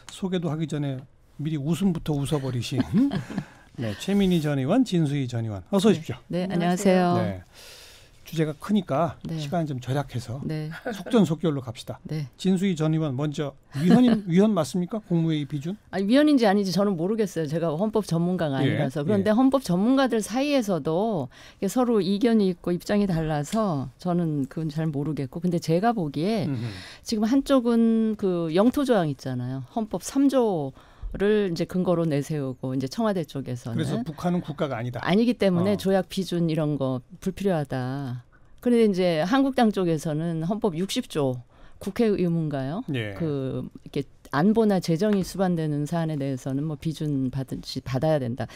소개도 하기 전에 미리 웃음부터 웃어버리신 네, 최민희 전 의원, 진수희 전 의원 어서 오십시오. 네, 안녕하세요. 네, 주제가 크니까 네. 시간 좀 절약해서 네. 속전속결로 갑시다. 네. 진수희 전 의원 먼저 위원 맞습니까? 국무회의 비준? 아니, 위원인지 아닌지 저는 모르겠어요. 제가 헌법 전문가가 아니라서. 그런데 헌법 전문가들 사이에서도 서로 이견이 있고 입장이 달라서 저는 그건 잘 모르겠고. 근데 제가 보기에 지금 한쪽은 그 영토 조항 있잖아요. 헌법 3조를 이제 근거로 내세우고 이제 청와대 쪽에서는 그래서 북한은 국가가 아니다. 아니기 때문에 조약 비준 이런 거 불필요하다. 그런데 이제 한국당 쪽에서는 헌법 60조 국회 의무인가요? 예. 그 이렇게 안보나 재정이 수반되는 사안에 대해서는 뭐 비준 받아야 된다.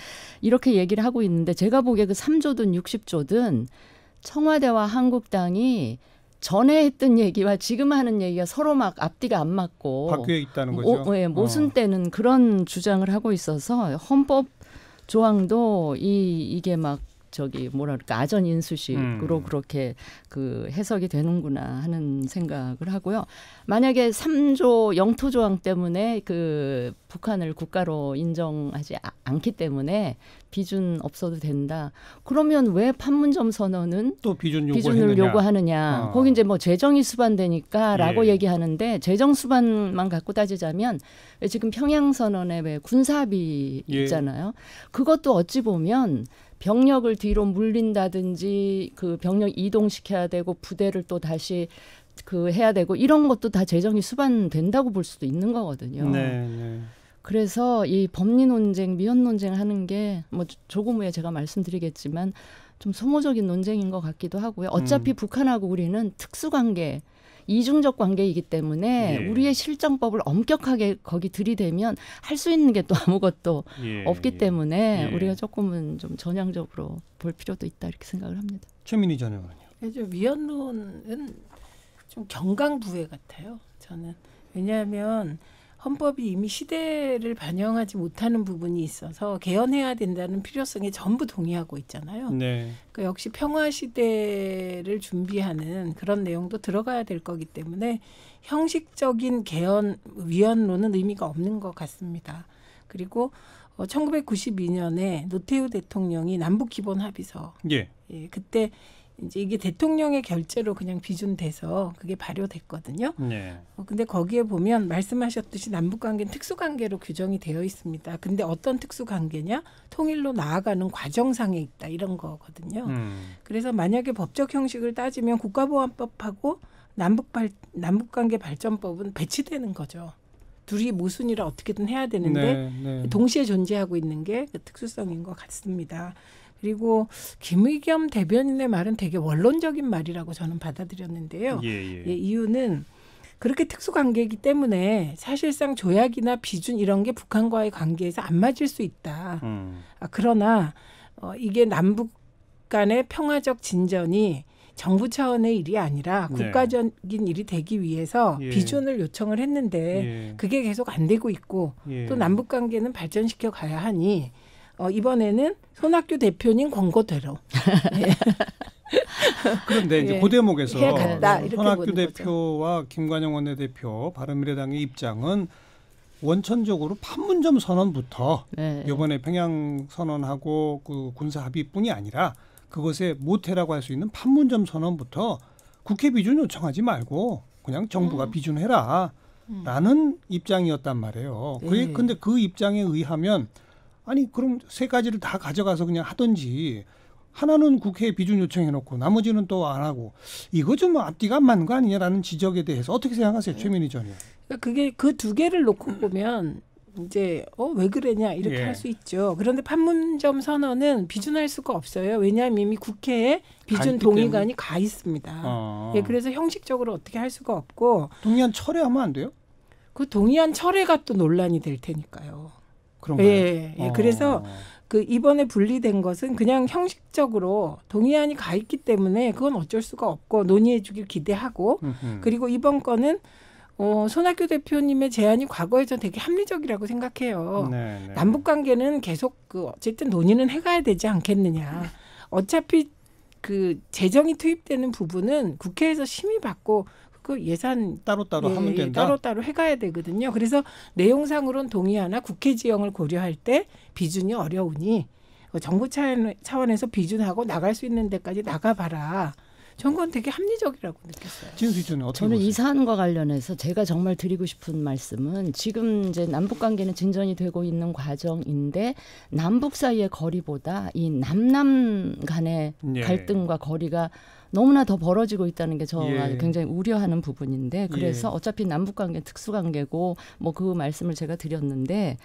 이렇게 얘기를 하고 있는데 제가 보기에 그 3조든 60조든 청와대와 한국당이 전에 했던 얘기와 지금 하는 얘기가 서로 막 앞뒤가 안 맞고 바뀌어 있다는 거죠. 예, 모순되는 그런 주장을 하고 있어서 헌법 조항도 이게 막 저기 뭐랄까 아전 인수식으로 그렇게 그 해석이 되는구나 하는 생각을 하고요. 만약에 3조 영토 조항 때문에 그 북한을 국가로 인정하지 않기 때문에 비준 없어도 된다. 그러면 왜 판문점 선언은 또 비준을 요구하느냐. 거기 이제 뭐 재정이 수반되니까라고 얘기하는데 재정 수반만 갖고 따지자면 지금 평양 선언에 왜 군사합의 있잖아요. 그것도 어찌 보면 병력을 뒤로 물린다든지 그 병력 이동시켜야 되고 부대를 또 다시 그 해야 되고 이런 것도 다 재정이 수반된다고 볼 수도 있는 거거든요. 네. 그래서 이 법리 논쟁, 미연 논쟁 하는 게 뭐 조금 후에 제가 말씀드리겠지만 좀 소모적인 논쟁인 것 같기도 하고요. 어차피 북한하고 우리는 특수관계, 이중적 관계이기 때문에 우리의 실정법을 엄격하게 거기 들이대면 할 수 있는 게 또 아무것도 없기 때문에 우리가 조금은 좀 전향적으로 볼 필요도 있다 이렇게 생각을 합니다. 최민희 전 의원은요? 위헌론은 좀 경강부회 같아요. 저는. 왜냐하면 헌법이 이미 시대를 반영하지 못하는 부분이 있어서 개헌해야 된다는 필요성에 전부 동의하고 있잖아요. 네. 그 역시 평화 시대를 준비하는 그런 내용도 들어가야 될 거기 때문에 형식적인 개헌 위헌론은 의미가 없는 것 같습니다. 그리고 1992년에 노태우 대통령이 남북 기본 합의서 그때 이제 이게 대통령의 결재로 그냥 비준돼서 그게 발효됐거든요. 근데 거기에 보면 말씀하셨듯이 남북관계는 특수관계로 규정이 되어 있습니다. 근데 어떤 특수관계냐? 통일로 나아가는 과정상에 있다 이런 거거든요. 그래서 만약에 법적 형식을 따지면 국가보안법하고 남북관계 발전법은 배치되는 거죠. 둘이 모순이라 어떻게든 해야 되는데 동시에 존재하고 있는 게 그 특수성인 것 같습니다. 그리고 김의겸 대변인의 말은 되게 원론적인 말이라고 저는 받아들였는데요. 이유는 그렇게 특수관계이기 때문에 사실상 조약이나 비준 이런 게 북한과의 관계에서 안 맞을 수 있다. 그러나 이게 남북 간의 평화적 진전이 정부 차원의 일이 아니라 국가적인 일이 되기 위해서 비준을 요청을 했는데 그게 계속 안 되고 있고 또 남북관계는 발전시켜 가야 하니 이번에는 손학규 대표님 권고대로. 그런데 이제 그 대목에서 손학규 보는 대표와 김관영 원내대표 바른미래당의 입장은 원천적으로 판문점 선언부터 이번에 평양 선언하고 그 군사 합의뿐이 아니라 그것에 모태라고 할 수 있는 판문점 선언부터 국회 비준 요청하지 말고 그냥 정부가 비준해라 라는 입장이었단 말이에요. 근데 그 입장에 의하면 아니 그럼 세 가지를 다 가져가서 그냥 하든지 하나는 국회에 비준 요청해놓고 나머지는 또 안 하고 이거 좀 앞뒤가 안 맞는 거 아니냐라는 지적에 대해서 어떻게 생각하세요? 최민희 전 의원. 그게 그 두 개를 놓고 보면 이제 왜 그러냐 이렇게 할 수 있죠. 그런데 판문점 선언은 비준할 수가 없어요. 왜냐하면 이미 국회에 비준 동의관이 가 있습니다. 그래서 형식적으로 어떻게 할 수가 없고. 동의안 철회하면 안 돼요? 그 동의안 철회가 또 논란이 될 테니까요. 그런가요? 그래서 그 이번에 분리된 것은 그냥 형식적으로 동의안이 가 있기 때문에 그건 어쩔 수가 없고 논의해 주길 기대하고 그리고 이번 건은 손학규 대표님의 제안이 과거에 전 되게 합리적이라고 생각해요. 남북관계는 계속 어쨌든 논의는 해가야 되지 않겠느냐. 어차피 그 재정이 투입되는 부분은 국회에서 심의받고 그 예산 따로따로 하면 된다. 따로따로 해가야 되거든요. 그래서 내용상으로는 동의하나 국회 지형을 고려할 때 비준이 어려우니 정부 차원에서 비준하고 나갈 수 있는 데까지 나가봐라. 저는 그건 되게 합리적이라고 느꼈어요. 진수희 씨는 어떻게 저는 보세요? 이 사안과 관련해서 제가 정말 드리고 싶은 말씀은 지금 이제 남북 관계는 진전이 되고 있는 과정인데 남북 사이의 거리보다 이 남남 간의 예. 갈등과 거리가 너무나 더 벌어지고 있다는 게 제가 예. 굉장히 우려하는 부분인데 그래서 예. 어차피 남북 관계는 특수관계고 뭐 그 말씀을 제가 드렸는데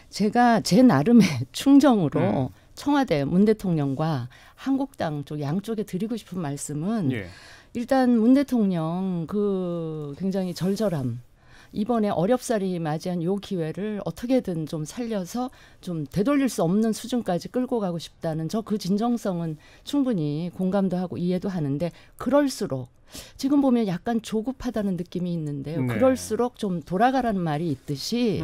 제가 제 나름의 충정으로 청와대 문 대통령과 한국당 쪽 양쪽에 드리고 싶은 말씀은 예. 일단 문 대통령 그 굉장히 절절함 이번에 어렵사리 맞이한 요 기회를 어떻게든 좀 살려서 좀 되돌릴 수 없는 수준까지 끌고 가고 싶다는 저 그 진정성은 충분히 공감도 하고 이해도 하는데 그럴수록 지금 보면 약간 조급하다는 느낌이 있는데요. 네. 그럴수록 좀 돌아가라는 말이 있듯이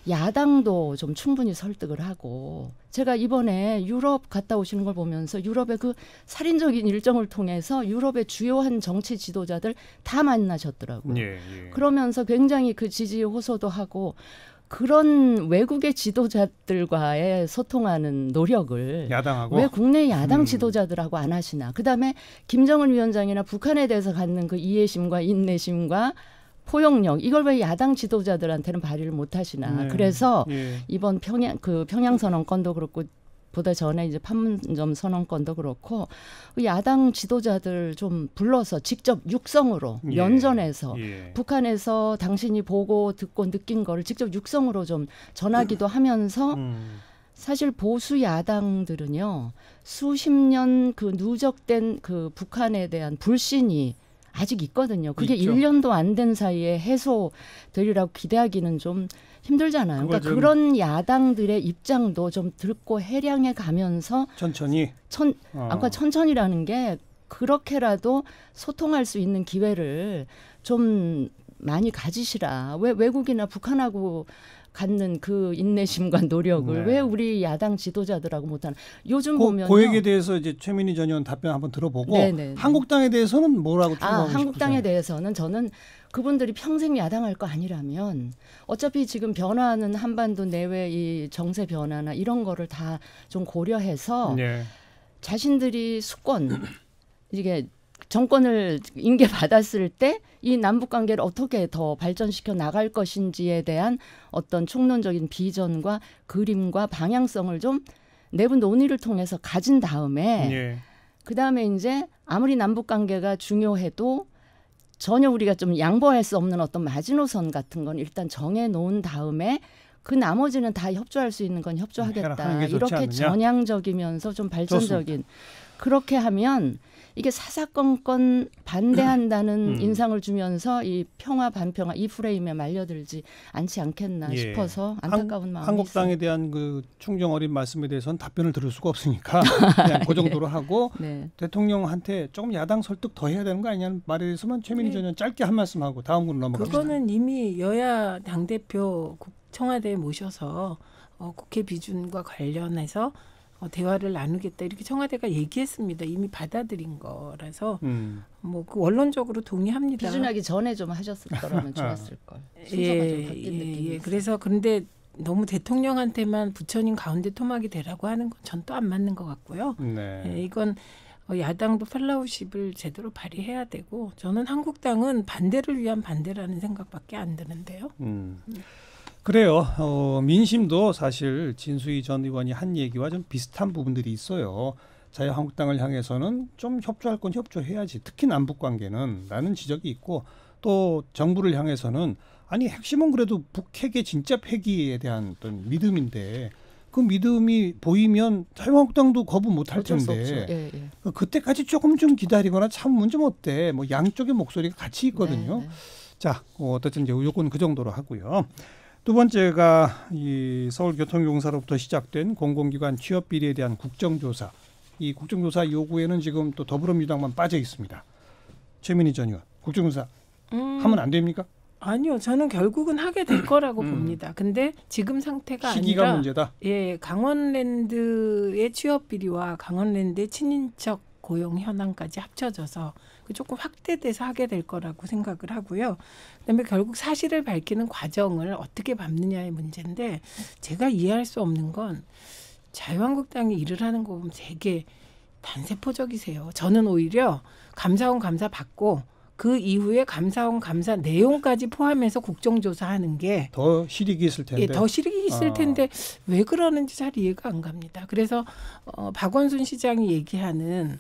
야당도 좀 충분히 설득을 하고 제가 이번에 유럽 갔다 오시는 걸 보면서 유럽의 그 살인적인 일정을 통해서 유럽의 주요한 정치 지도자들 다 만나셨더라고요. 예. 예. 그러면서 굉장히 그 지지 호소도 하고 그런 외국의 지도자들과의 소통하는 노력을 야당하고 왜 국내 야당 지도자들하고 안 하시나. 그다음에 김정은 위원장이나 북한에 대해서 갖는 그 이해심과 인내심과 포용력 이걸 왜 야당 지도자들한테는 발휘를 못 하시나. 네. 그래서 예. 이번 평양 선언권도 그렇고 보다 전에 이제 판문점 선언권도 그렇고 야당 지도자들 좀 불러서 직접 육성으로 예. 연전해서 예. 북한에서 당신이 보고 듣고 느낀 거를 직접 육성으로 좀 전하기도 하면서 사실 보수 야당들은요 수십 년 그 누적된 그 북한에 대한 불신이 아직 있거든요. 그게 있죠. 1년도 안 된 사이에 해소되리라고 기대하기는 좀 힘들잖아요. 그러니까 그런 야당들의 입장도 좀 듣고 해량해 가면서 천천히 아까 천천히라는 게 그렇게라도 소통할 수 있는 기회를 좀 많이 가지시라. 왜 외국이나 북한하고 갖는 그 인내심과 노력을 왜 우리 야당 지도자들하고 못하나. 요즘 보면 그 얘기에 대해서 이제 최민희 전 의원 답변 한번 들어보고 한국당에 대해서는 뭐라고 충고하고 싶으세요? 한국당에 대해서는 저는 그분들이 평생 야당할 거 아니라면 어차피 지금 변화하는 한반도 내외 이 정세 변화나 이런 거를 다 좀 고려해서 자신들이 수권 이게 정권을 인계받았을 때 이 남북관계를 어떻게 더 발전시켜 나갈 것인지에 대한 어떤 총론적인 비전과 그림과 방향성을 좀 내부 논의를 통해서 가진 다음에 그다음에 이제 아무리 남북관계가 중요해도 전혀 우리가 좀 양보할 수 없는 어떤 마지노선 같은 건 일단 정해놓은 다음에 그 나머지는 다 협조할 수 있는 건 협조하겠다. 이렇게 않느냐? 전향적이면서 좀 발전적인. 좋습니다. 그렇게 하면 이게 사사건건 반대한다는 인상을 주면서 이 평화 반평화 이 프레임에 말려들지 않지 않겠나 싶어서 안타까운 마음이 한국당에 있어요. 대한 그 충정 어린 말씀에 대해서는 답변을 들을 수가 없으니까 그냥 그 정도로 하고 대통령한테 조금 야당 설득 더 해야 되는 거 아니냐는 말에 대해서만 최민희 전 의원 짧게 한 말씀하고 다음으로 넘어갑시다. 그거는 이미 여야 당대표 청와대에 모셔서 국회 비준과 관련해서 대화를 나누겠다 이렇게 청와대가 얘기했습니다. 이미 받아들인 거라서 뭐 그 원론적으로 동의합니다. 비준하기 전에 좀 하셨더라면 좋았을 걸. 순서가 좀 바뀐 느낌이 그래서 그런데 너무 대통령한테만 부처님 가운데 토막이 되라고 하는 건 전 또 안 맞는 것 같고요. 이건 야당도 펠로우십을 제대로 발휘해야 되고 저는 한국당은 반대를 위한 반대라는 생각밖에 안 드는데요. 그래요. 민심도 사실 진수희 전 의원이 한 얘기와 좀 비슷한 부분들이 있어요. 자유한국당을 향해서는 좀 협조할 건 협조해야지. 특히 남북관계는 라는 지적이 있고 또 정부를 향해서는 아니 핵심은 그래도 북핵의 진짜 폐기에 대한 어떤 믿음인데 그 믿음이 보이면 자유한국당도 거부 못할 텐데 그때까지 조금 좀 기다리거나 참으면 좀 어때. 뭐 양쪽의 목소리가 같이 있거든요. 자, 어쨌든 이제 요건 그 정도로 하고요. 두 번째가 이 서울교통공사로부터 시작된 공공기관 취업 비리에 대한 국정조사. 이 국정조사 요구에는 지금 또 더불어민주당만 빠져 있습니다. 최민희 전 의원, 국정조사 하면 안 됩니까? 아니요, 저는 결국은 하게 될 거라고 봅니다. 근데 지금 상태가 시기가 아니라 문제다. 강원랜드의 취업 비리와 강원랜드의 친인척 고용 현황까지 합쳐져서 조금 확대돼서 하게 될 거라고 생각을 하고요. 그다음에 결국 사실을 밝히는 과정을 어떻게 밟느냐의 문제인데 제가 이해할 수 없는 건 자유한국당이 일을 하는 거 보면 되게 단세포적이세요. 저는 오히려 감사원 감사 받고 그 이후에 감사원 감사 내용까지 포함해서 국정조사하는 게 더 실익이 있을 텐데. 예, 더 실익이 있을 텐데 왜 그러는지 잘 이해가 안 갑니다. 그래서 박원순 시장이 얘기하는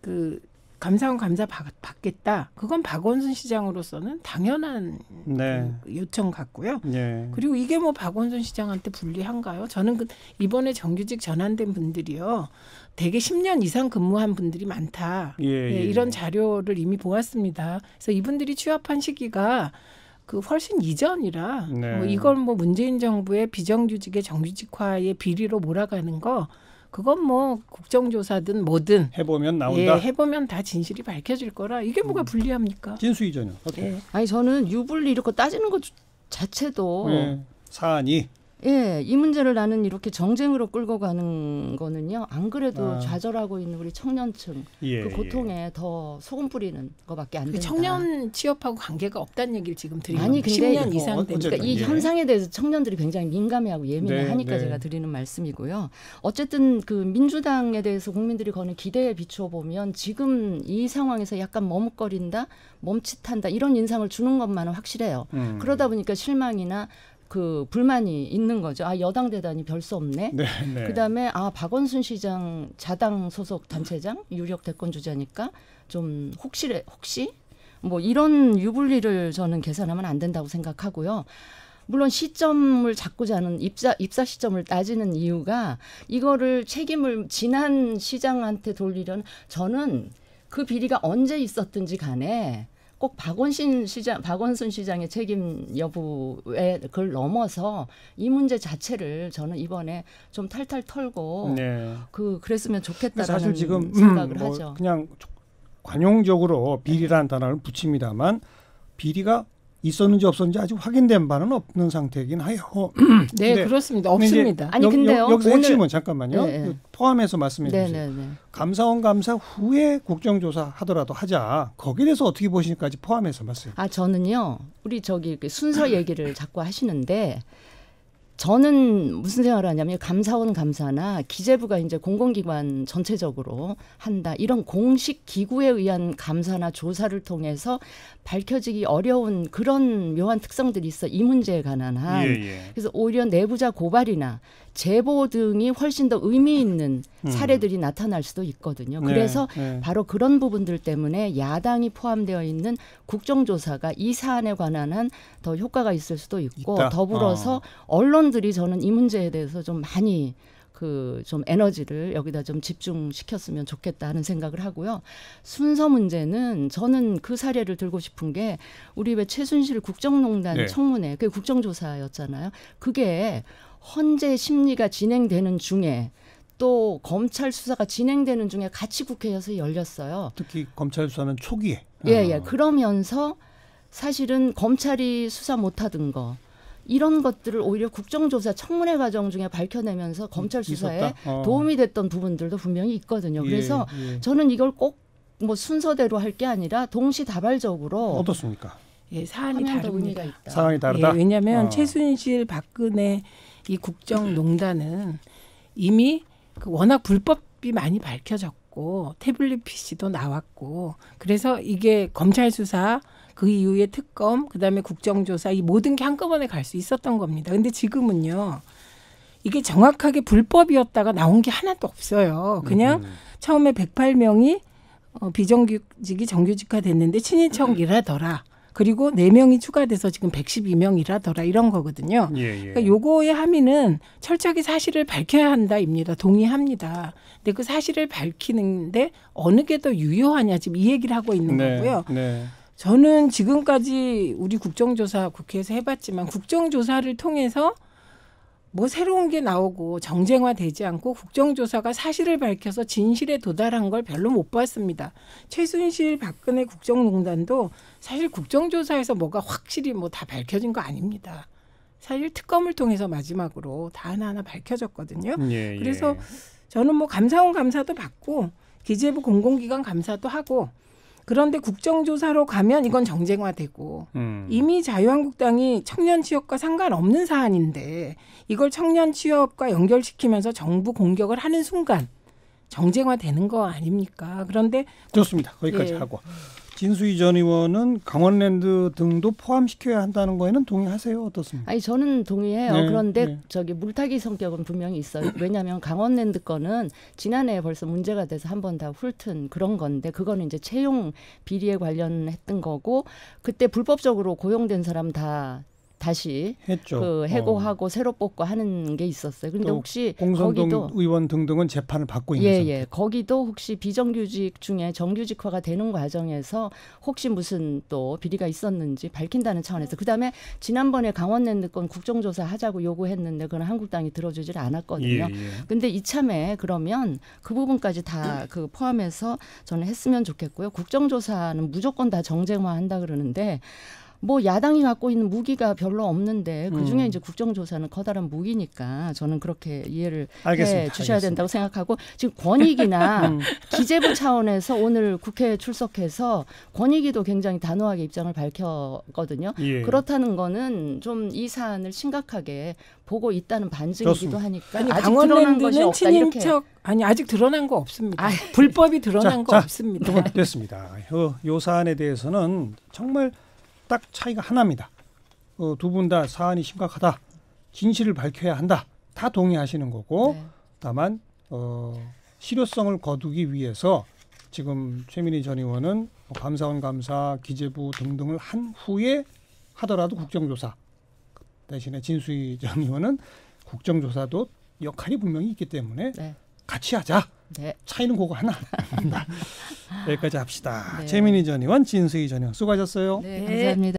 그 감사원 감사 받겠다. 그건 박원순 시장으로서는 당연한 네. 그 요청 같고요. 네. 그리고 이게 뭐 박원순 시장한테 불리한가요? 저는 이번에 정규직 전환된 분들이요. 대개 10년 이상 근무한 분들이 많다. 이런 자료를 이미 보았습니다. 그래서 이분들이 취업한 시기가 그 훨씬 이전이라 네. 뭐 이걸 뭐 문재인 정부의 비정규직의 정규직화의 비리로 몰아가는 거 그건 뭐 국정조사든 뭐든 해보면 나온다. 예, 해보면 다 진실이 밝혀질 거라 이게 뭐가 불리합니까? 진수이전은 예. 아니 저는 유불리 이렇게 따지는 것 자체도 사안이 이 문제를 나는 이렇게 정쟁으로 끌고 가는 거는요. 안 그래도 좌절하고 있는 우리 청년층 그 고통에 더 소금 뿌리는 거밖에 안 된다. 청년 취업하고 관계가 없다는 얘기를 지금 드리는 아니 근데 10년 이상 된 그러니까 이 현상에 대해서 청년들이 굉장히 민감해하고 예민해하니까 제가 드리는 말씀이고요. 어쨌든 그 민주당에 대해서 국민들이 거는 기대에 비추어 보면 지금 이 상황에서 약간 머뭇거린다, 멈칫한다 이런 인상을 주는 것만은 확실해요. 그러다 보니까 실망이나 그 불만이 있는 거죠. 아 여당 대단히 별 수 없네. 그다음에 아 박원순 시장 자당 소속 단체장 유력 대권 주자니까 좀 혹시 뭐 이런 유불리를 저는 계산하면 안 된다고 생각하고요. 물론 시점을 잡고자 하는 입사 시점을 따지는 이유가 이거를 책임을 지난 시장한테 돌리려는 저는 그 비리가 언제 있었든지 간에 꼭 박원순 시장의 책임 여부에 그걸 넘어서 이 문제 자체를 저는 이번에 좀 탈탈 털고 그랬으면 좋겠다라는 사실 지금 생각을 하죠. 그냥 관용적으로 비리라는 단어를 붙입니다만 비리가 있었는지 없었는지 아직 확인된 바는 없는 상태이긴 해요. 네, 그렇습니다. 없습니다. 아니 근데요. 여기서 핵심은 잠깐만요. 포함해서 말씀해 주세요. 감사원 감사 후에 국정조사 하더라도 하자. 거기에 대해서 어떻게 보시는지까지 포함해서 말씀해 주세요. 저는요. 우리 저기 순서 얘기를 자꾸 하시는데 저는 무슨 생각을 하냐면 감사원 감사나 기재부가 이제 공공기관 전체적으로 한다. 이런 공식 기구에 의한 감사나 조사를 통해서 밝혀지기 어려운 그런 묘한 특성들이 있어. 이 문제에 관한 한. 그래서 오히려 내부자 고발이나 제보 등이 훨씬 더 의미 있는 사례들이 나타날 수도 있거든요. 그래서 바로 그런 부분들 때문에 야당이 포함되어 있는 국정조사가 이 사안에 관한 한 더 효과가 있을 수도 있고 더불어서 언론들이 저는 이 문제에 대해서 좀 많이 좀 에너지를 여기다 좀 집중시켰으면 좋겠다 하는 생각을 하고요. 순서 문제는 저는 그 사례를 들고 싶은 게 우리 왜 최순실 국정농단 청문회 그게 국정조사였잖아요. 그게 헌재 심리가 진행되는 중에 또 검찰 수사가 진행되는 중에 같이 국회에서 열렸어요. 특히 검찰 수사는 초기에. 그러면서 사실은 검찰이 수사 못하던 거 이런 것들을 오히려 국정조사 청문회 과정 중에 밝혀내면서 검찰 수사에 도움이 됐던 부분들도 분명히 있거든요. 그래서 저는 이걸 꼭 뭐 순서대로 할 게 아니라 동시다발적으로 어떻습니까? 사안이 다릅니다. 상황이 다르다. 왜냐하면 최순실 박근혜 이 국정농단은 이미 워낙 불법이 많이 밝혀졌고 태블릿 PC도 나왔고 그래서 이게 검찰 수사 그 이후에 특검 그다음에 국정조사 이 모든 게 한꺼번에 갈 수 있었던 겁니다. 근데 지금은요. 이게 정확하게 불법이었다가 나온 게 하나도 없어요. 그냥 처음에 108명이 비정규직이 정규직화 됐는데 친인척이라더라. 그리고 4명이 추가돼서 지금 112명이라더라 이런 거거든요. 그러니까 요거의 함의는 철저하게 사실을 밝혀야 한다입니다. 동의합니다. 근데 그 사실을 밝히는데 어느 게 더 유효하냐 지금 이 얘기를 하고 있는 거고요. 저는 지금까지 우리 국정조사 국회에서 해봤지만 국정조사를 통해서 뭐 새로운 게 나오고 정쟁화되지 않고 국정조사가 사실을 밝혀서 진실에 도달한 걸 별로 못 봤습니다. 최순실 박근혜 국정농단도 사실 국정조사에서 뭐가 확실히 뭐 다 밝혀진 거 아닙니다. 사실 특검을 통해서 마지막으로 다 하나하나 밝혀졌거든요. 그래서 저는 뭐 감사원 감사도 받고 기재부 공공기관 감사도 하고 그런데 국정조사로 가면 이건 정쟁화되고 이미 자유한국당이 청년 취업과 상관없는 사안인데 이걸 청년 취업과 연결시키면서 정부 공격을 하는 순간 정쟁화되는 거 아닙니까? 그런데 좋습니다. 거기까지 하고 진수희 전 의원은 강원랜드 등도 포함시켜야 한다는 거에는 동의하세요? 어떻습니까? 아니 저는 동의해요. 그런데 저기 물타기 성격은 분명히 있어요. 왜냐하면 강원랜드 거는 지난해에 벌써 문제가 돼서 한 번 다 훑은 그런 건데 그거는 이제 채용 비리에 관련했던 거고 그때 불법적으로 고용된 사람 다 다시 했죠. 그 해고하고 새로 뽑고 하는 게 있었어요. 그런데 혹시 공선동 거기도 의원 등등은 재판을 받고 있는 상태. 예. 거기도 혹시 비정규직 중에 정규직화가 되는 과정에서 혹시 무슨 또 비리가 있었는지 밝힌다는 차원에서 그다음에 지난번에 강원랜드 건 국정조사 하자고 요구했는데 그건 한국당이 들어주질 않았거든요. 근데 이참에 그러면 그 부분까지 다 그 포함해서 저는 했으면 좋겠고요. 국정조사는 무조건 다 정쟁화한다 그러는데 뭐 야당이 갖고 있는 무기가 별로 없는데 그중에 이제 국정조사는 커다란 무기니까 저는 그렇게 이해를 해 주셔야 된다고 생각하고 지금 권익위나 기재부 차원에서 오늘 국회에 출석해서 권익위도 굉장히 단호하게 입장을 밝혔거든요. 그렇다는 거는 좀 이 사안을 심각하게 보고 있다는 반증이기도 하니까 아니, 아직 드러난 것이 없다 친인척, 아니 아직 드러난 거 없습니다. 불법이 드러난 거 없습니다. 됐습니다. 요 사안에 대해서는 정말 딱 차이가 하나입니다. 두 분 다 사안이 심각하다. 진실을 밝혀야 한다. 다 동의하시는 거고 다만 실효성을 거두기 위해서 지금 최민희 전 의원은 감사원 감사, 기재부 등등을 한 후에 하더라도 국정조사 대신에 진수희 전 의원은 국정조사도 역할이 분명히 있기 때문에 같이 하자. 차이는 그거 하나. 여기까지 합시다. 최민희 전 의원, 진수희 전 의원 수고하셨어요. 네, 감사합니다.